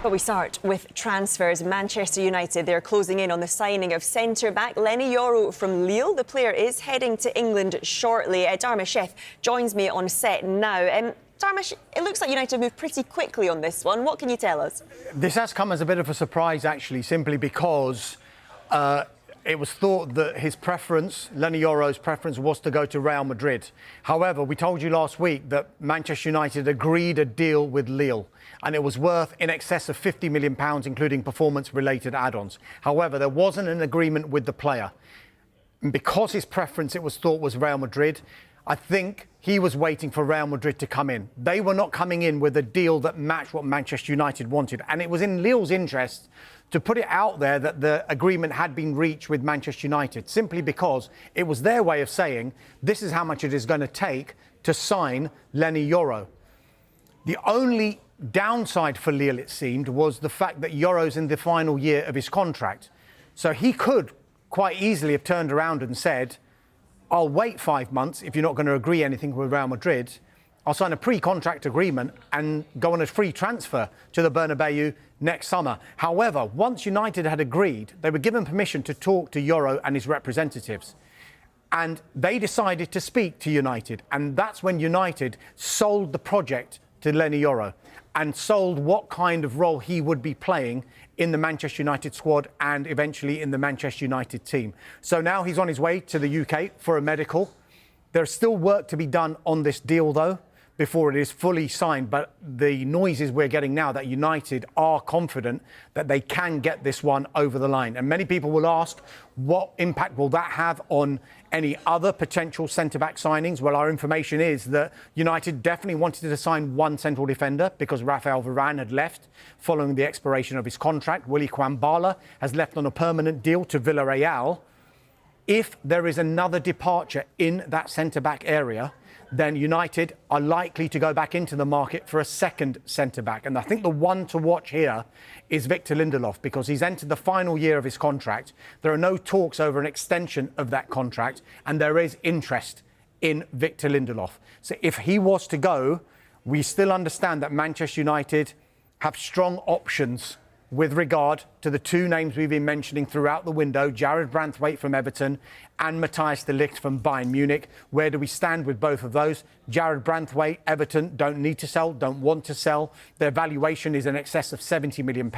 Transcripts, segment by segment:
But we start with transfers. Manchester United, they're closing in on the signing of centre-back Lenny Yoro from Lille. The player is heading to England shortly. Darmish joins me on set now. Darmish, it looks like United moved pretty quickly on this one. What can you tell us? This has come as a bit of a surprise, actually, simply because it was thought that his preference, Lenny Yoro's preference, was to go to Real Madrid. However, we told you last week that Manchester United agreed a deal with Lille, and it was worth in excess of £50 million, including performance-related add-ons. However, there wasn't an agreement with the player. And because his preference, it was thought, was Real Madrid, I think he was waiting for Real Madrid to come in. They were not coming in with a deal that matched what Manchester United wanted. And it was in Lille's interest to put it out there that the agreement had been reached with Manchester United, simply because it was their way of saying, this is how much it is going to take to sign Lenny Yoro. The only downside for Lille, it seemed, was the fact that Yoro's in the final year of his contract. So he could quite easily have turned around and said, I'll wait 5 months if you're not going to agree anything with Real Madrid. I'll sign a pre-contract agreement and go on a free transfer to the Bernabeu next summer. However, once United had agreed, they were given permission to talk to Yoro and his representatives. And they decided to speak to United. And that's when United sold the project to Lenny Yoro and sold what kind of role he would be playing in the Manchester United squad and eventually in the Manchester United team. So now he's on his way to the UK for a medical. There's still work to be done on this deal, though, before it is fully signed. But the noises we're getting now that United are confident that they can get this one over the line. And many people will ask, what impact will that have on any other potential centre-back signings? Well, our information is that United definitely wanted to sign one central defender because Rafael Varane had left following the expiration of his contract. Willy Kwambala has left on a permanent deal to Villarreal. If there is another departure in that centre-back area, then United are likely to go back into the market for a second centre-back. And I think the one to watch here is Victor Lindelof, because he's entered the final year of his contract. There are no talks over an extension of that contract, and there is interest in Victor Lindelof. So if he was to go, we still understand that Manchester United have strong options with regard to the two names we've been mentioning throughout the window, Jarrad Branthwaite from Everton and Matthijs de Ligt from Bayern Munich. Where do we stand with both of those? Jarrad Branthwaite, Everton don't need to sell, don't want to sell. Their valuation is in excess of £70 million.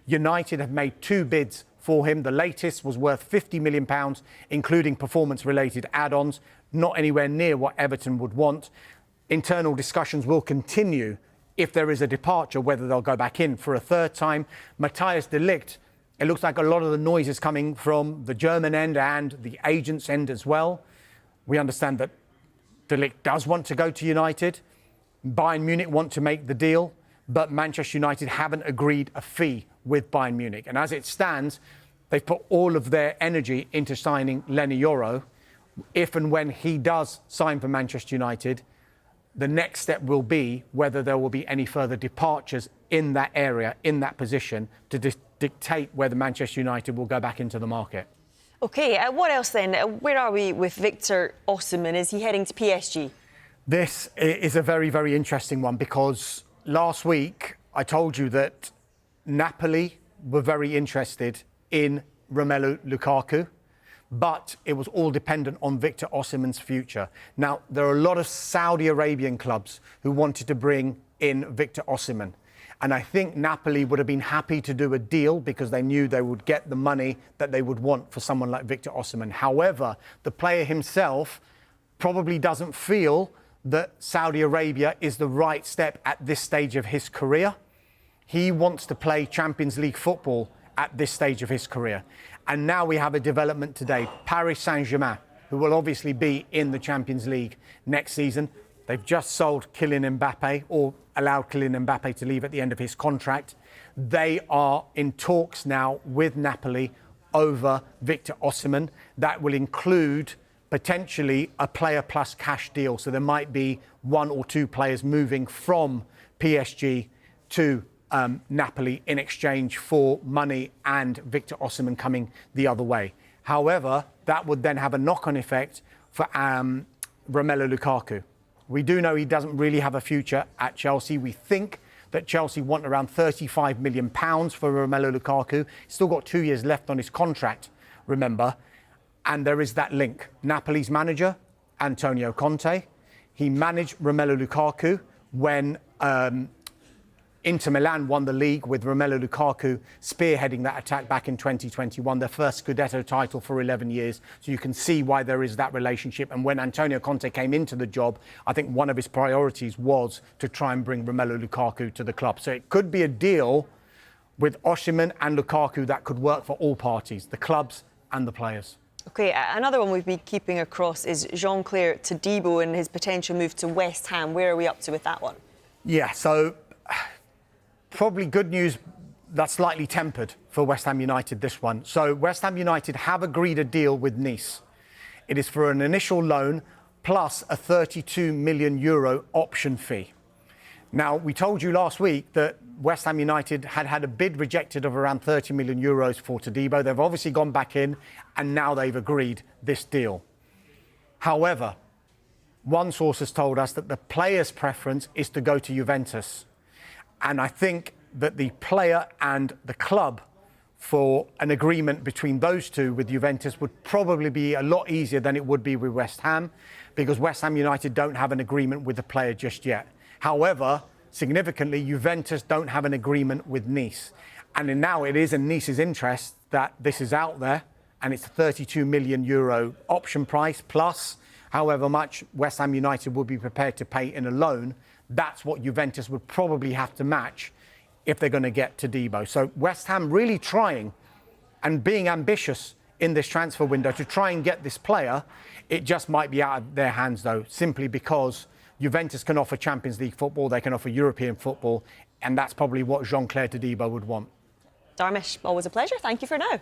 United have made two bids for him. The latest was worth £50 million, including performance-related add-ons, not anywhere near what Everton would want. Internal discussions will continue if there is a departure, whether they'll go back in for a third time. Matthijs de Ligt, it looks like a lot of the noise is coming from the German end and the agent's end as well. We understand that de Ligt does want to go to United. Bayern Munich want to make the deal, but Manchester United haven't agreed a fee with Bayern Munich. And as it stands, they've put all of their energy into signing Lenny Yoro. If and when he does sign for Manchester United, the next step will be whether there will be any further departures in that area, in that position, to dictate whether Manchester United will go back into the market. OK, what else then? Where are we with Victor Osimen? Is he heading to PSG? This is a very, very interesting one, because last week I told you that Napoli were very interested in Romelu Lukaku, but it was all dependent on Victor Osimen's future. Now, there are a lot of Saudi Arabian clubs who wanted to bring in Victor Osimen. And I think Napoli would have been happy to do a deal because they knew they would get the money that they would want for someone like Victor Osimen. However, the player himself probably doesn't feel that Saudi Arabia is the right step at this stage of his career. He wants to play Champions League football at this stage of his career. And now we have a development today. Paris Saint-Germain, who will obviously be in the Champions League next season. They've just sold Kylian Mbappe, or allowed Kylian Mbappe to leave at the end of his contract. They are in talks now with Napoli over Victor Osimen. That will include potentially a player plus cash deal. So there might be one or two players moving from PSG to Napoli in exchange for money and Victor Osimen coming the other way. However, that would then have a knock-on effect for Romelu Lukaku. We do know he doesn't really have a future at Chelsea. We think that Chelsea want around £35 million for Romelu Lukaku. He's still got 2 years left on his contract, remember. And there is that link. Napoli's manager, Antonio Conte, he managed Romelu Lukaku when Inter Milan won the league with Romelu Lukaku spearheading that attack back in 2021, their first Scudetto title for 11 years. So you can see why there is that relationship. And when Antonio Conte came into the job, I think one of his priorities was to try and bring Romelu Lukaku to the club. So it could be a deal with Osimen and Lukaku that could work for all parties, the clubs and the players. OK, another one we've been keeping across is Jean-Claire Todibo and his potential move to West Ham. Where are we up to with that one? Yeah, so probably good news that's slightly tempered for West Ham United, this one. So West Ham United have agreed a deal with Nice. It is for an initial loan plus a €32 million option fee. Now, we told you last week that West Ham United had a bid rejected of around €30 million for Todibo. They've obviously gone back in and now they've agreed this deal. However, one source has told us that the player's preference is to go to Juventus. And I think that the player and the club for an agreement between those two with Juventus would probably be a lot easier than it would be with West Ham, because West Ham United don't have an agreement with the player just yet. However, significantly, Juventus don't have an agreement with Nice. And now it is in Nice's interest that this is out there, and it's a €32 million option price, plus however much West Ham United would be prepared to pay in a loan. That's what Juventus would probably have to match if they're going to get Todibo. So West Ham really trying and being ambitious in this transfer window to try and get this player. It just might be out of their hands, though, simply because Juventus can offer Champions League football, they can offer European football, and that's probably what Jean-Claire Todibo would want. Darmish, always a pleasure. Thank you for now.